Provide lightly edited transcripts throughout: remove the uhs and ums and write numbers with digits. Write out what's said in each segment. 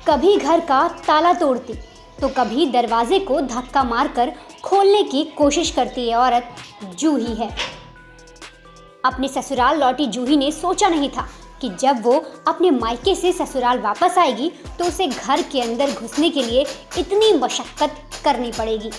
कभी घर का ताला तोड़ती तो कभी दरवाजे को धक्का मारकर खोलने की कोशिश करती है औरत जूही है। अपने ससुराल लौटी जूही ने सोचा नहीं था कि जब वो अपने मायके से ससुराल वापस आएगी तो उसे घर के अंदर घुसने के लिए इतनी मशक्कत करनी पड़ेगी।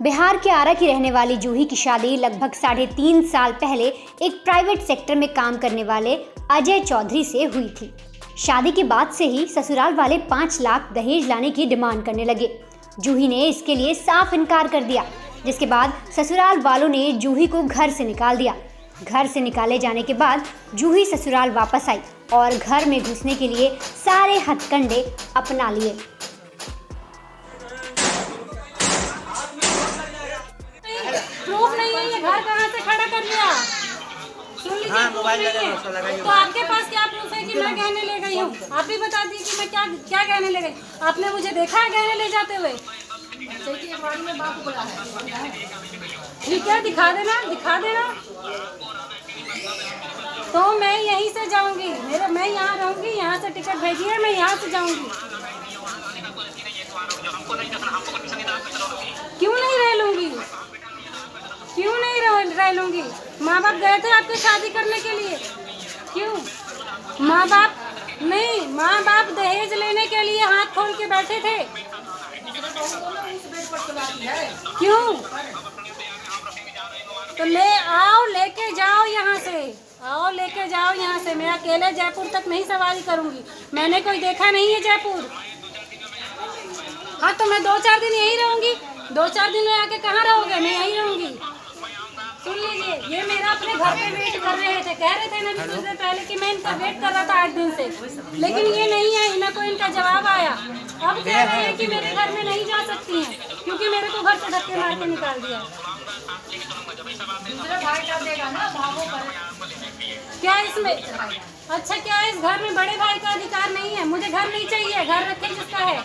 बिहार के आरा की रहने वाली जूही की शादी लगभग 3.5 साल पहले एक प्राइवेट सेक्टर में काम करने वाले अजय चौधरी से हुई थी। शादी के बाद से ही ससुराल वाले 5 लाख दहेज लाने की डिमांड करने लगे। जूही ने इसके लिए साफ इनकार कर दिया, जिसके बाद ससुराल वालों ने जूही को घर से निकाल दिया। घर से निकाले जाने के बाद जूही ससुराल वापस आई और घर में घुसने के लिए सारे हथकंडे अपना लिए। प्रूफ नहीं है, ये घर कहाँ से खड़ा कर लिया? सुन लीजिए, हाँ, मोबाइल लगाइए। तो आपके पास क्या प्रूफ है कि मैं गहने ले गई हूँ? आप भी बता दीजिए कि मैं क्या गहने ले गई। आपने मुझे देखा है गहने ले जाते हुए? ठीक है, दिखा देना। तो मैं यहीं से जाऊंगी, मैं यहाँ रहूंगी, यहाँ से टिकट भेजिए, मैं यहाँ से जाऊंगी। क्यों नहीं रह लूंगी? माँ बाप गए थे आपकी शादी करने के लिए? क्यों? माँ बाप दहेज लेने के लिए हाथ खोल के बैठे थे। क्यों? तो लेके जाओ यहाँ से। मैं अकेले जयपुर तक नहीं सवारी करूंगी। मैंने कोई देखा नहीं है जयपुर। हाँ, तो मैं 2-4 दिन यहीं रहूंगी। 2-4 दिन में आके कहाँ रहोगे? मैं यहीं रहूंगी। सुन लीजिए, ये मेरा अपने घर पे वेट कर रहे थे। कह रहे थे ना कुछ देर पहले कि मैं इनका वेट कर रहा था 8 दिन से, लेकिन ये नहीं है। इनको इनका जवाब आया। अब कह रहे हैं कि मेरे घर में नहीं जा सकती हैं क्योंकि मेरे को घर से धक्के मार के निकाल दिया। दूसरा भाई कर देगा ना, भावों पर। क्या इस घर में बड़े भाई का अधिकार नहीं है? मुझे घर नहीं चाहिए। घर रखे जिसका है,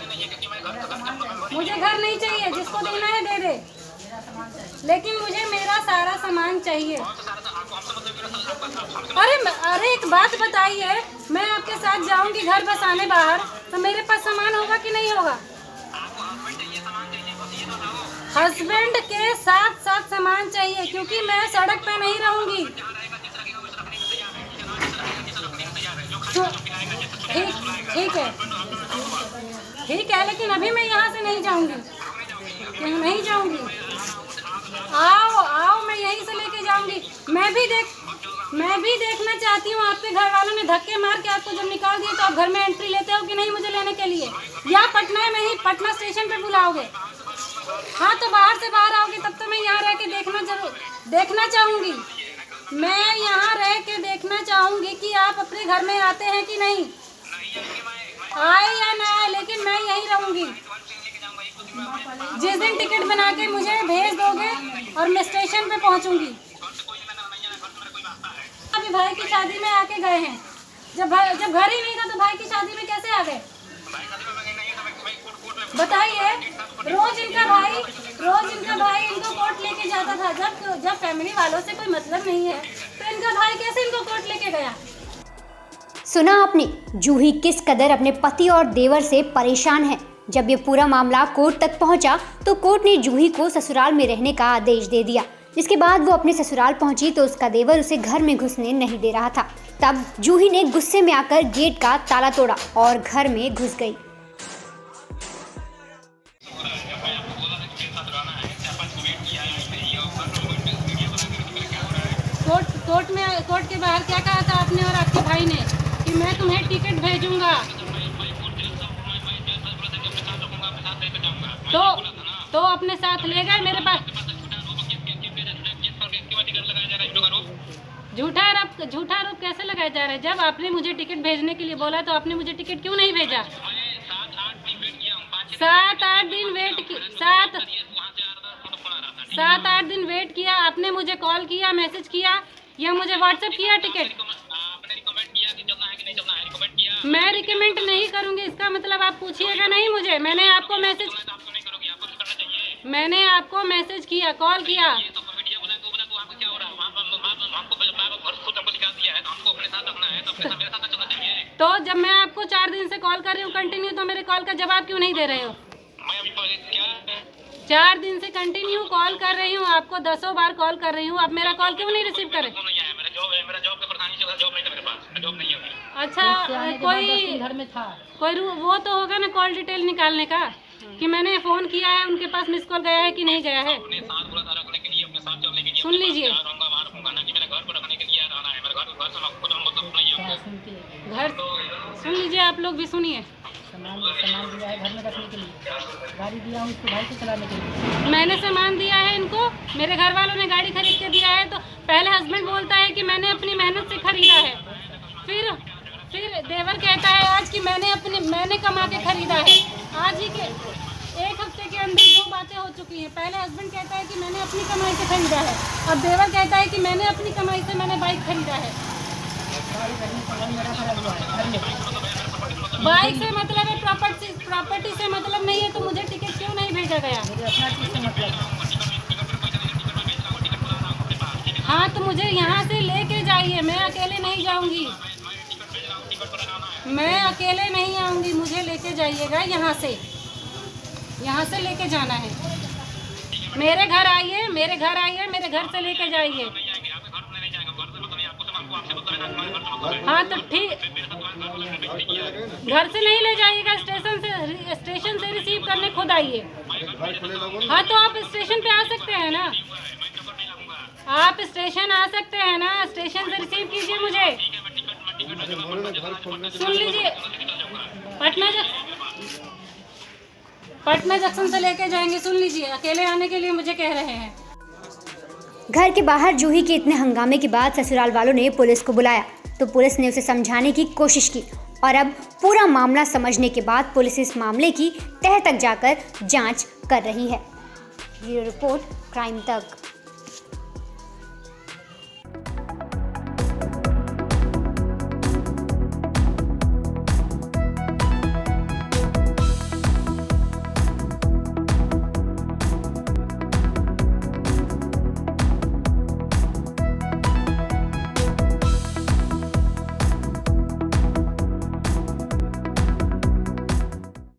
मुझे घर नहीं चाहिए। जिसको देना है दे दे, लेकिन मुझे मेरा सारा सामान चाहिए। अरे एक बात बताइए, मैं आपके साथ जाऊंगी घर बसाने बाहर, तो मेरे पास सामान होगा कि नहीं होगा? हस्बैंड के साथ सामान चाहिए, क्योंकि मैं सड़क पे नहीं रहूंगी। ठीक है, लेकिन अभी मैं यहाँ से नहीं जाऊंगी। आओ, मैं यहीं से लेके जाऊंगी। मैं भी देखना चाहती हूँ आपके घर वालों ने धक्के मार के आपको जब निकाल दिए तो आप घर में एंट्री लेते हो कि नहीं मुझे लेने के लिए, या पटना स्टेशन पे बुलाओगे? हाँ, तो बाहर से बाहर आओगे तब तो मैं यहाँ रह के देखना चाहूँगी। मैं यहाँ रह के देखना चाहूँगी कि आप अपने घर में आते हैं कि नहीं। आए या ना आए, लेकिन मैं यहीं रहूँगी। जिस दिन टिकट बना के मुझे भेज दोगे और मैं स्टेशन पे पहुँचूँगी। अभी भाई की शादी में आके गए हैं। जब घर ही नहीं था तो भाई की शादी में कैसे आ गए? बताइए। रोज इनका भाई इनको कोर्ट लेके जाता था। जब फैमिली वालों से कोई मतलब नहीं है तो इनका भाई कैसे इनको कोर्ट लेके गया? सुना आपने जूही किस कदर अपने पति और देवर से परेशान है। जब ये पूरा मामला कोर्ट तक पहुंचा तो कोर्ट ने जूही को ससुराल में रहने का आदेश दे दिया। जिसके बाद वो अपने ससुराल पहुंची तो उसका देवर उसे घर में घुसने नहीं दे रहा था। तब जूही ने गुस्से में आकर गेट का ताला तोड़ा और घर में घुस गई। कोर्ट के बाहर क्या कहा था आपने और आपके भाई ने कि मैं तुम्हें टिकट भेजूंगा? तो अपने साथ ले गए मेरे पास। झूठा आरोप कैसे लगाया जा रहा है? जब आपने मुझे टिकट भेजने के लिए बोला तो आपने मुझे टिकट क्यों नहीं भेजा? 7-8 दिन वेट किया। आपने मुझे कॉल किया, मैसेज किया या मुझे व्हाट्सएप किया टिकट? मैं रिकमेंड नहीं करूंगी, इसका मतलब आप पूछिएगा नहीं मुझे। मैंने आपको मैसेज किया, कॉल किया। तो जब मैं आपको 4 दिन से कॉल कर रही हूँ कंटिन्यू, तो मेरे कॉल का जवाब क्यों नहीं दे रहे हो? मैं अभी क्या 4 दिन से कंटिन्यू कॉल कर रही हूँ, आपको 10 बार कॉल कर रही हूँ, आप मेरा कॉल क्यों नहीं रिसीव करें? फोन नहीं आया, मेरा जॉब है, मेरा जॉब का परेशानी से जॉब नहीं था मेरे पास, मैं जॉब नहीं है अभी। अच्छा, कोई घर में था। कोई वो तो होगा ना कॉल डिटेल निकालने का, कि मैंने फ़ोन किया है, उनके पास मिस कॉल गया है कि नहीं गया है। अपने साथ बोला था रखने के लिए, अपने साथ चलने के लिए। सुन लीजिए, रहूंगा, बाहर रहूंगा ना, कि मेरे घर पर रखने के लिए रहना है, मेरे घर से खुद मतलब नहीं है। घर सुन लीजिए, आप लोग भी सुनिए। सामान दिया है घर में रखने के लिए, गाड़ी दिया हूँ इसको भाई को चलाने के लिए। मैंने सामान दिया है इनको, मेरे घर वालों ने गाड़ी खरीद के दिया है, तो पहले हस्बैंड बोलता है कि मैंने अपनी मेहनत से खरीदा है, फिर देवर कहता है आज कि मैंने कमा के खरीदा है। आज ही के 1 हफ्ते के अंदर 2 बातें हो चुकी हैं। पहले हस्बैंड कहता है कि मैंने अपनी कमाई से खरीदा है, अब देवर कहता है कि मैंने अपनी कमाई से मैंने बाइक खरीदा है। बाइक से मतलब है, प्रॉपर्टी से मतलब नहीं है, तो मुझे टिकट क्यों नहीं भेजा गया? अपना चीज से मतलब। हाँ, तो मुझे यहाँ से लेके जाइए, मैं अकेले नहीं जाऊँगी, मैं अकेले नहीं आऊँगी, मुझे लेके जाइएगा यहाँ से लेके जाना है। मेरे घर आइए, मेरे घर से लेके जाइए। हाँ तो ठीक, घर से नहीं ले जाइएगा, स्टेशन से रिसीव करने खुद आइए। हाँ तो आप स्टेशन पे आ सकते हैं ना, आप स्टेशन आ सकते हैं ना, स्टेशन से रिसीव कीजिए मुझे। सुन लीजिए, पटना जंक्शन से लेके जाएंगे, सुन लीजिए, अकेले आने के लिए मुझे कह रहे हैं। घर के बाहर जूही के इतने हंगामे के बाद ससुराल वालों ने पुलिस को बुलाया, तो पुलिस ने उसे समझाने की कोशिश की और अब पूरा मामला समझने के बाद पुलिस इस मामले की तह तक जाकर जांच कर रही है। ब्यूरो रिपोर्ट, क्राइम तक।